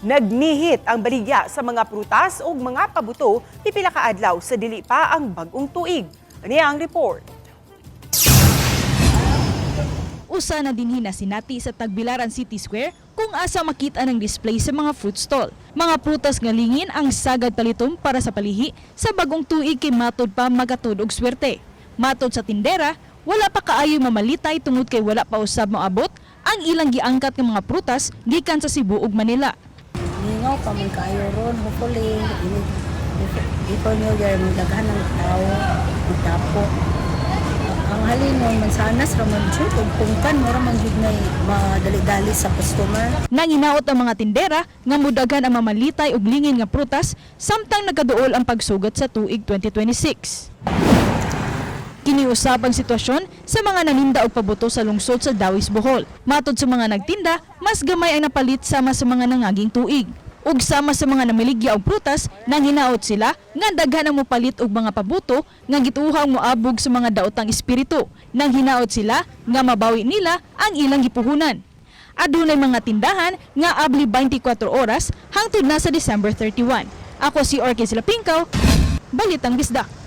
Nagnihit ang baligya sa mga prutas o mga pabuto pipila ka adlaw sa dili pa ang bag-ong tuig. Niya ang report. Usa na dinhi na sinati sa Tagbilaran City Square kung asa makita ng display sa mga fruit stall. Mga prutas nga lingin ang sagad palitom para sa palihi sa bagong tuig kay matod pa magatud og swerte. Matod sa tindera, wala pa kaayo mamalitay tungod kay wala pa usab moabot ang ilang giangkat nga mga prutas gikan sa Cebu ug Manila. Ningaw pa man kayo ron, hopefully, before New Year, magdaghan ng tao, magtapo. Ang halinon, mansanas, raman siya, pungkan, mura man yun na madali-dali sa customer. Nanginaot ang mga tindera nga mudagan ang mamalitay ug lingin nga prutas samtang nagaduol ang pagsugat sa tuig 2026. Kiniusap ang sitwasyon sa mga naninda og pabuto sa lungsod sa Dawis, Bohol. Matod sa mga nagtinda, mas gamay ang napalit sama sa mga nangaging tuig. Ug sama sa mga namiligya og prutas, nanghinaot sila nga daghan ang mopalit og mga pabuto nga gituhang moabog sa mga daotang espiritu. Nanghinaot sila nga mabawi nila ang ilang gipuhunan. Adunay mga tindahan nga abli 24 oras hangtod na sa December 31. Ako si Orkis Lapinkaw, Balitang Bisdak.